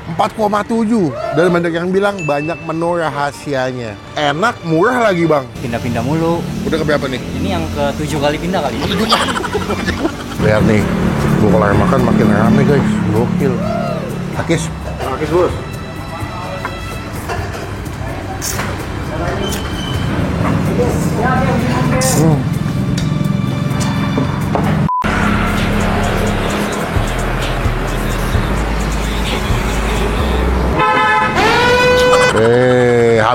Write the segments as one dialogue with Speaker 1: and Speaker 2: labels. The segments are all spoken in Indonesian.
Speaker 1: 4,7. Dan banyak yang bilang banyak menu rahasianya. Enak, murah lagi bang.
Speaker 2: Pindah-pindah mulu.
Speaker 1: Udah ke berapa nih?
Speaker 2: Ini yang ke-7 kali pindah kali.
Speaker 1: Lihat nih, gue kalau makan makin rame guys. Gokil. Akis bos.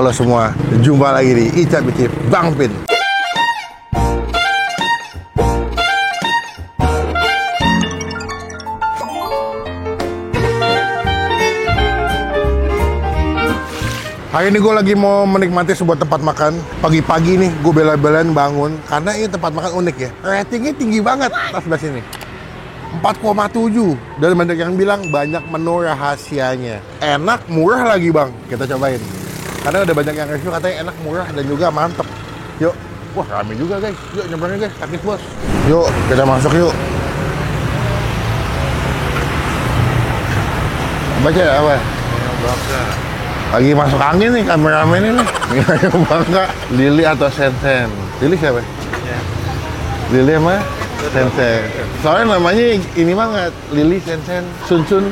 Speaker 1: Halo semua, jumpa lagi di Icap Icip Bang Pin. Hari ini gue lagi mau menikmati sebuah tempat makan. Pagi-pagi nih gue bela-belain bangun karena ini tempat makan unik ya. Ratingnya tinggi banget pas sebelah sini. 4,7. Dan banyak yang bilang banyak menu rahasianya. Enak, murah lagi bang. Kita cobain. Karena ada banyak yang review katanya enak, murah, dan juga mantep. Yuk. Wah rame juga guys. Yuk nyebrangin guys, Akis bos. Yuk kita masuk yuk. Baca apa? Bangka. Lagi masuk angin nih kameramen ini. Bangka. Lili atau Sensen? Lili siapa? Ya. Lili sama Sensen. Soalnya namanya ini banget. Lili, Sensen, Sun.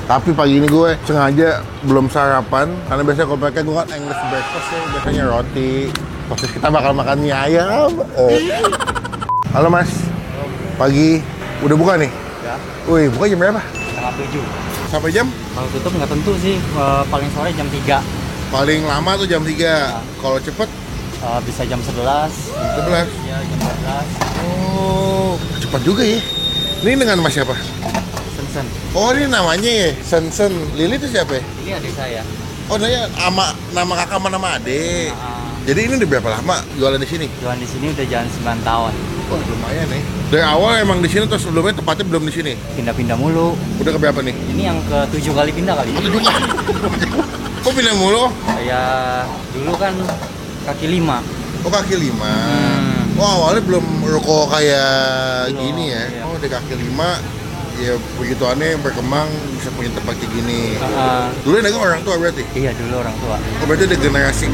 Speaker 1: Tapi pagi ini gue sengaja belum sarapan karena biasanya kalau pakai gue kan English breakfast ya, biasanya roti. Terus kita bakal makan mie ayam. Halo mas, pagi udah buka nih?
Speaker 2: Ya.
Speaker 1: Wih, buka jam berapa?
Speaker 2: Setengah 7.
Speaker 1: Sampai jam?
Speaker 2: Kalau tutup nggak tentu sih, paling sore jam 3.
Speaker 1: Paling lama tuh jam 3.
Speaker 2: Ya.
Speaker 1: Kalau cepet?
Speaker 2: Bisa jam 11.
Speaker 1: 11?
Speaker 2: Iya, jam 12.
Speaker 1: Oh, cepat juga ya. Ini dengan mas siapa?
Speaker 2: Sensen.
Speaker 1: Oh ini namanya ya, Sensen. Lili itu siapa ya?
Speaker 2: Ini adik saya.
Speaker 1: Oh nama kakak sama nama adik. Jadi ini udah berapa lama jualan di sini?
Speaker 2: Jualan di sini udah jalan 9 tahun.
Speaker 1: Oh lumayan nih. Dari awal emang di sini terus sebelumnya tempatnya belum di sini.
Speaker 2: Pindah-pindah mulu.
Speaker 1: Udah ke berapa nih?
Speaker 2: Ini yang ke-7 kali pindah kali.
Speaker 1: Kok pindah mulu?
Speaker 2: Ya dulu kan kaki 5.
Speaker 1: Oh kaki 5. Oh awalnya belum ruko kayak
Speaker 2: Belum,
Speaker 1: gini ya.
Speaker 2: iya.
Speaker 1: Oh di kaki 5 ya begitu aneh berkembang bisa punya tempat kayak gini. Dulu yang dagang orang tua berarti?
Speaker 2: Iya dulu orang tua.
Speaker 1: Oh berarti ada generasi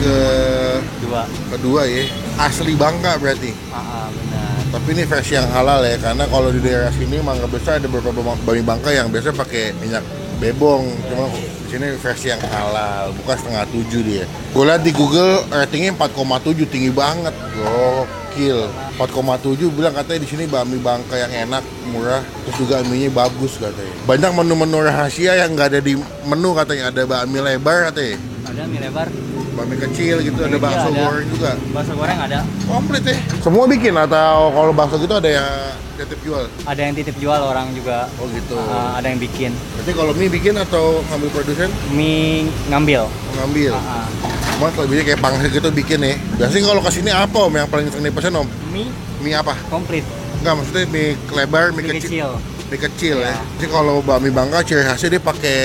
Speaker 1: kedua ya. Asli Bangka berarti.
Speaker 2: Benar.
Speaker 1: Tapi ini versi yang halal ya, karena kalau di daerah sini Mangga Besar ada beberapa bami Bangka yang biasanya pakai minyak bebong. Cuma di sini versi yang halal, bukan 6,7 dia. Gue lihat di Google ratingnya 4,7, tinggi banget. Gokil. 4,7 bilang katanya di sini bami Bangka yang enak, murah, terus juga mie-nya bagus katanya. Banyak menu-menu rahasia yang nggak ada di menu katanya. Ada bakmi lebar katanya.
Speaker 2: Ada mie lebar.
Speaker 1: Bakmi kecil gitu, ada bakso goreng juga.
Speaker 2: Bakso goreng ada.
Speaker 1: Komplit ya. Semua bikin atau kalau bakso gitu ada yang titip jual?
Speaker 2: Ada yang titip jual orang juga.
Speaker 1: Oh gitu.
Speaker 2: Ada yang bikin.
Speaker 1: Berarti kalau mie bikin atau ngambil produsen?
Speaker 2: Mie ngambil.
Speaker 1: Ngambil. Cuma lebihnya kayak pangsit gitu bikin ya. Biasanya kalau kesini apa om yang paling sering dipesan om? Mie apa?
Speaker 2: Komplit.
Speaker 1: Enggak, maksudnya mie lebar, mie kecil. Mie kecil ya. Jadi kalau bakmi Bangka ciri khasnya dia pakai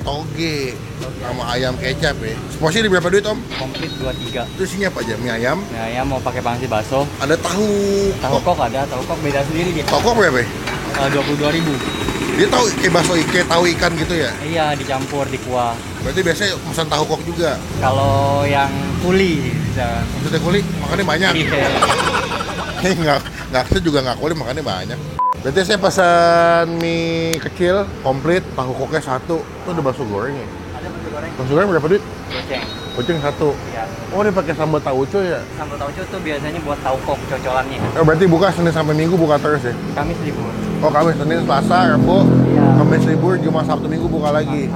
Speaker 1: toge sama ayam kecap ya. Seporsi di berapa duit om?
Speaker 2: Komplit 23.
Speaker 1: Itu isinya apa aja? Mie ayam?
Speaker 2: Mie ayam mau pakai pangsit bakso.
Speaker 1: Ada tahu
Speaker 2: Kok ada, tahu kok beda sendiri dia.
Speaker 1: Tahu kok berapa ya?
Speaker 2: 22.000.
Speaker 1: Dia tahu kayak bakso kayak tahu ikan gitu ya?
Speaker 2: Iya, dicampur di kuah.
Speaker 1: Berarti biasanya pesan tahu kok juga.
Speaker 2: Kalau yang kuli bisa.
Speaker 1: Maksudnya kulit makannya banyak.
Speaker 2: Iya.
Speaker 1: Saya juga nggak kulit makannya banyak. Berarti saya pesan mie kecil komplit, tahu koknya 1. Itu ada bakso goreng ya?
Speaker 2: Ada bakso goreng.
Speaker 1: Bakso goreng berapa duit?
Speaker 2: Goceng.
Speaker 1: Goceng 1.
Speaker 2: Iya.
Speaker 1: Oh dia pakai sambal tauco ya?
Speaker 2: Sambal tauco tuh biasanya buat tahu kok cocolannya.
Speaker 1: Berarti buka Senin sampai Minggu buka terus ya?
Speaker 2: Kamis libur.
Speaker 1: Oh Kamis, Senin, Selasa, Rabu,
Speaker 2: Iya.
Speaker 1: Kamis libur, Jumat, Sabtu, Minggu buka lagi.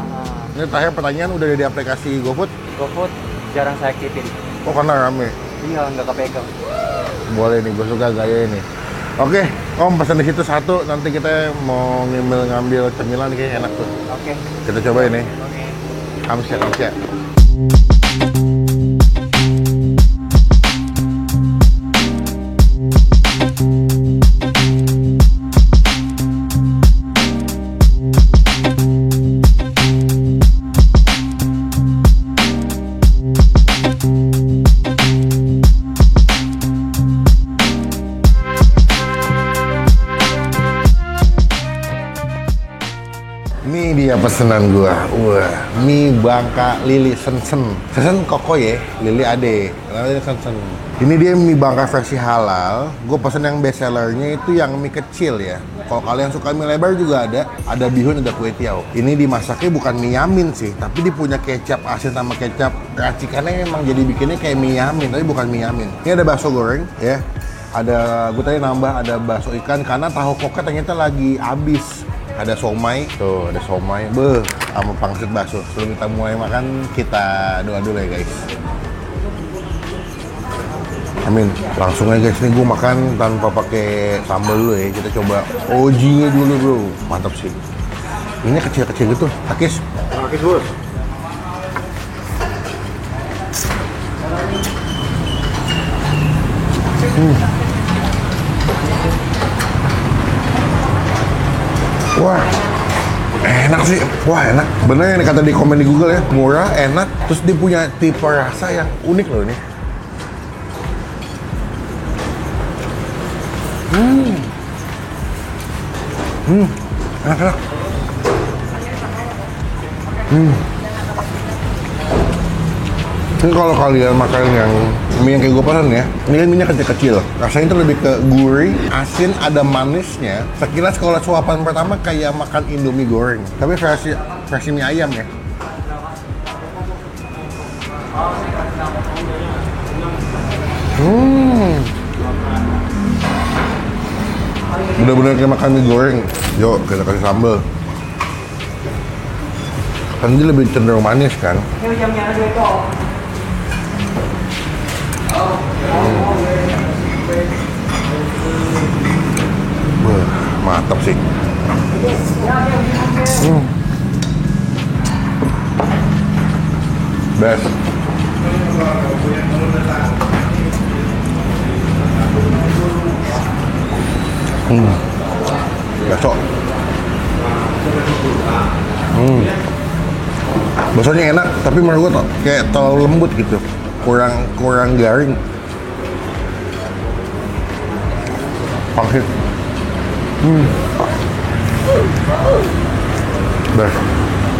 Speaker 1: Ini terakhir pertanyaan udah ada di aplikasi GoFood?
Speaker 2: GoFood jarang saya aktifin.
Speaker 1: Oh karena rame?
Speaker 2: Iya, nggak kepegang.
Speaker 1: Boleh nih, gue suka gaya ini. Oke, om pesan di situ 1, nanti kita mau ngambil cemilan kayaknya enak tuh.
Speaker 2: Oke.
Speaker 1: Kita cobain nih.
Speaker 2: Oke.
Speaker 1: Kamsia. Ini dia pesanan gua. Wah, mie Bangka Lili Sensen. Sensen koko ya, Lili ade. Lalu Sensen. Ini dia mie Bangka versi halal. Gue pesen yang best sellernya itu yang mie kecil ya. Kalau kalian suka mie lebar juga ada bihun, ada kue tiaw. Ini dimasaknya bukan mie yamin sih, tapi dia punya kecap asin sama kecap racikannya emang jadi bikinnya kayak mie yamin, tapi bukan mie yamin. Ini ada bakso goreng ya. Gue tadi nambah ada bakso ikan karena tahu koknya ternyata lagi habis. Ada somai, tuh ada somai, sama pangsit bakso. Sebelum kita mulai makan, kita doa dulu ya guys. Amin. Langsung aja guys, nih gue makan tanpa pakai sambal dulu ya. Kita coba OG-nya dulu bro, mantap sih. Ini kecil-kecil gitu, Takis.
Speaker 2: Oke, bos.
Speaker 1: Wah, enak sih. Wah, enak. Bener yang kata di komen di Google ya, murah, enak. Terus dia punya tipe rasa yang unik loh ini. Enak. Ini kalau kalian makan yang mie yang kayak gue pesan ya, ini kan mie-nya kecil-kecil. Rasanya itu lebih ke gurih, asin, ada manisnya. Sekilas kalau suapan pertama kayak makan Indomie goreng. Tapi versi mie ayam ya. Bener-bener kayak makan mie goreng. Yuk, kita kasih sambal. Kan dia lebih cenderung manis kan. Mantap sih. Best. Bakso. Baksonya enak, tapi menurut gue kayak terlalu lembut gitu. Kurang garing. Pangsit. Best.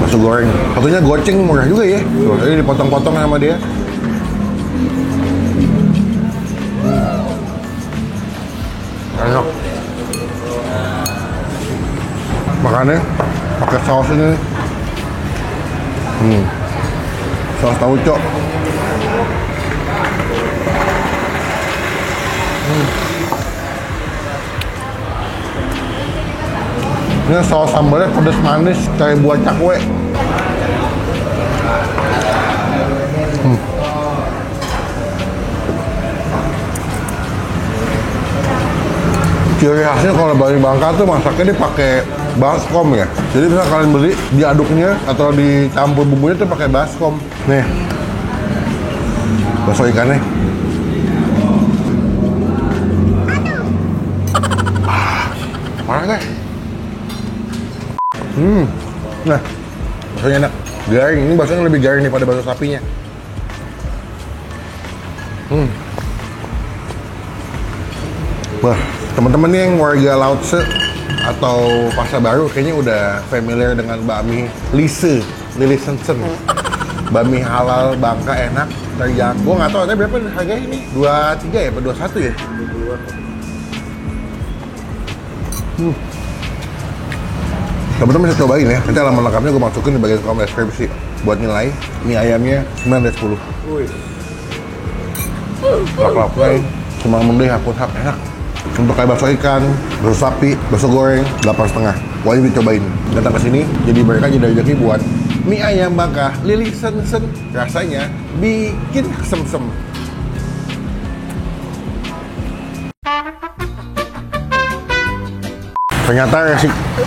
Speaker 1: Bakso goreng. Satunya goceng murah juga ya. Tuh, ini dipotong-potong sama dia. Enak. Makannya pakai saus ini. Saus tauco. Ini saus sambalnya pedas manis kayak buah cakwe. Ciri khasnya kalau Bami Bangka tuh masaknya dia pakai baskom ya. Jadi bisa kalian beli diaduknya atau dicampur bumbunya tuh pakai baskom. Nih, bakso ikannya. Parah guys. Nah, baksonya enak. Garing, ini baksonya lebih garing daripada bakso sapinya. Wah, teman-teman nih yang warga Lautse atau Pasar Baru kayaknya udah familiar dengan bakmi Lili Sensen. Bakmi halal Bangka enak, terjangkau. Gue nggak tahu tapi berapa harganya ini? 23 ya, atau 21 ya? Teman-teman bisa cobain ya. Nanti alamat lengkapnya gue masukin di bagian kolom deskripsi. Buat nilai, mie ayamnya 9 dari 10. Lap-lapnya cuma membeli hakun hak enak. Untuk kayak bakso ikan, bakso sapi, bakso goreng, 8,5. Wajib dicobain. Datang ke sini, jadi mereka jadi rezeki buat mie ayam Bangka Lili Sensen. Rasanya bikin kesem-sem. Ternyata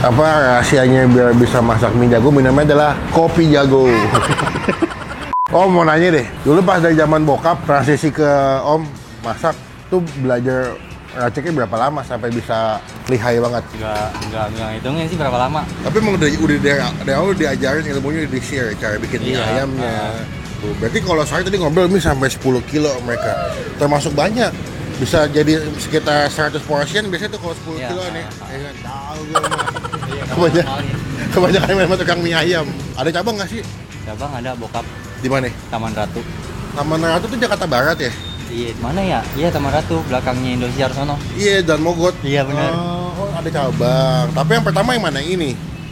Speaker 1: rahasianya biar bisa masak mie jago, minumnya adalah kopi jago. Om mau nanya deh, dulu pas dari zaman bokap transisi ke Om masak tuh belajar raciknya berapa lama sampai bisa lihai banget?
Speaker 2: Enggak ngitungnya sih berapa lama.
Speaker 1: Tapi emang udah dari awal diajarin ilmunya di share cara bikin mie ayamnya. Tuh, berarti kalau saya tadi ngobrol mie sampai 10 kilo mereka, termasuk banyak. Bisa jadi sekitar 100 portion biasanya tuh kalau 10 kilo nih. Tahu gue mah. Kebanyakan. Kebanyakan main sama tukang mie ayam. Ada cabang nggak sih?
Speaker 2: Cabang ada bokap
Speaker 1: Di mana?
Speaker 2: Taman Ratu.
Speaker 1: Taman Ratu tuh Jakarta Barat ya?
Speaker 2: Iya, mana ya? Iya, Taman Ratu, belakangnya Indosiar sono.
Speaker 1: Iya, dan Mogot.
Speaker 2: Iya, benar.
Speaker 1: Oh, ada cabang. Tapi yang pertama yang mana? Yang ini?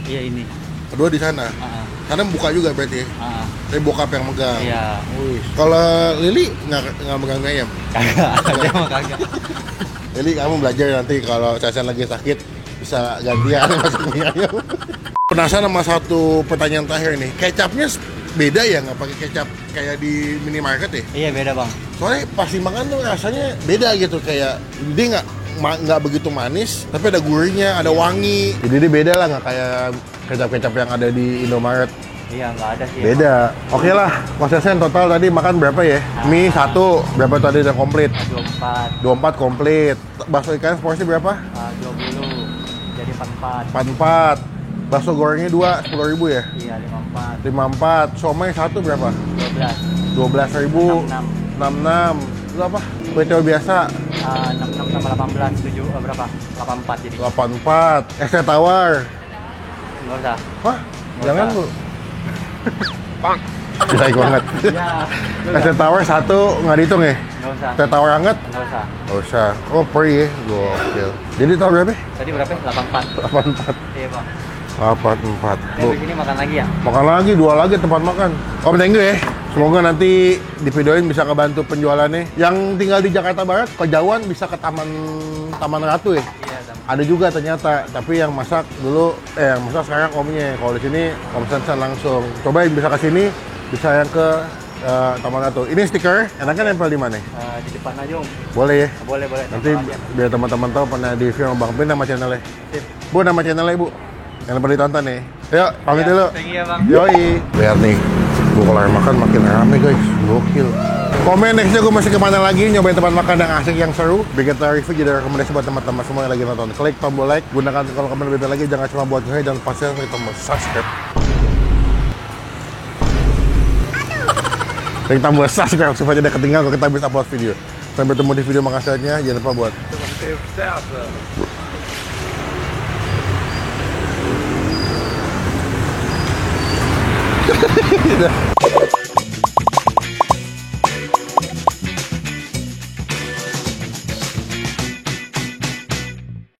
Speaker 2: Iya, ini.
Speaker 1: Kedua di sana.
Speaker 2: Ah,
Speaker 1: Sana buka juga berarti.
Speaker 2: ah.
Speaker 1: Tapi bokap yang megang.
Speaker 2: Iya.
Speaker 1: Wih. Kalau Lili nggak megang mie ayam.
Speaker 2: Kagak, dia mah kagak.
Speaker 1: Lili kamu belajar nanti kalau Cacan lagi sakit bisa gantian masak mie ayam. Penasaran sama satu pertanyaan terakhir nih. Kecapnya beda ya nggak pakai kecap kayak di minimarket ya?
Speaker 2: Iya, beda, Bang.
Speaker 1: Soalnya pas dimakan tuh rasanya beda gitu, kayak dia nggak begitu manis tapi ada gurihnya, ada wangi. Jadi dia beda lah, nggak kayak kecap-kecap yang ada di Indomaret.
Speaker 2: Iya, nggak ada sih.
Speaker 1: Beda. Oke lah, Mas Yasen total tadi makan berapa ya? Mie satu, berapa tadi udah komplit?
Speaker 2: 24,
Speaker 1: 24 komplit. Bakso ikan porsi berapa?
Speaker 2: 20. Jadi 44.
Speaker 1: 44. Bakso gorengnya 2, 10.000 ya?
Speaker 2: Iya, 54.
Speaker 1: 54. Somai satu berapa?
Speaker 2: 12.
Speaker 1: 12.000.
Speaker 2: 66.
Speaker 1: 66. Itu apa? Kue tiaw biasa
Speaker 2: 66 sama 18, 7, berapa? 84 jadi.
Speaker 1: 84. Es teh tawar.
Speaker 2: Nggak usah.
Speaker 1: Hah?
Speaker 2: Nggak
Speaker 1: Jangan
Speaker 2: usah.
Speaker 1: lu. Baik banget.
Speaker 2: Iya.
Speaker 1: Es teh tawar satu nggak dihitung ya?
Speaker 2: Nggak usah.
Speaker 1: Teh tawar hangat?
Speaker 2: Nggak usah.
Speaker 1: Nggak usah. Oh, free ya? Gokil. Jadi tau berapa?
Speaker 2: Tadi berapa? 84.
Speaker 1: 84.
Speaker 2: Iya, Bang.
Speaker 1: 84.
Speaker 2: Habis ini makan lagi ya?
Speaker 1: Makan lagi, 2 lagi tempat makan. Om, thank you ya. Semoga nanti di videoin bisa ngebantu penjualannya. Yang tinggal di Jakarta Barat, kejauhan bisa ke Taman Ratu ya?
Speaker 2: Iya, sama.
Speaker 1: Ada juga ternyata, tapi yang masak dulu, yang masak sekarang omnya. Kalau di sini om Sansan langsung. Cobain bisa ke sini, bisa yang ke Taman Ratu. Ini stiker, enaknya nempel di mana?
Speaker 2: Di depan aja, Om.
Speaker 1: Boleh ya?
Speaker 2: Boleh, boleh.
Speaker 1: Nanti
Speaker 2: Tempel aja.
Speaker 1: biar teman-teman tahu pernah di film Bang Pin nama channelnya.
Speaker 2: Sip.
Speaker 1: Bu, nama channelnya Bu. Yang pernah ditonton nih. Yuk, pamit
Speaker 2: Iya,
Speaker 1: dulu.
Speaker 2: thank you ya, Bang.
Speaker 1: Yoi. Lihat nih, gue kalau makan makin rame guys, gokil. Komen nextnya gue masih kemana lagi, nyobain tempat makan yang asik, yang seru. Bikin review jadi rekomendasi buat teman-teman semua yang lagi nonton. Klik tombol like, gunakan kalau komen lebih lagi, jangan cuma buat gue, dan pasti klik tombol subscribe. Klik tombol subscribe supaya tidak ketinggalan kalau kita habis upload video. Sampai bertemu di video makasihnya, jangan lupa buat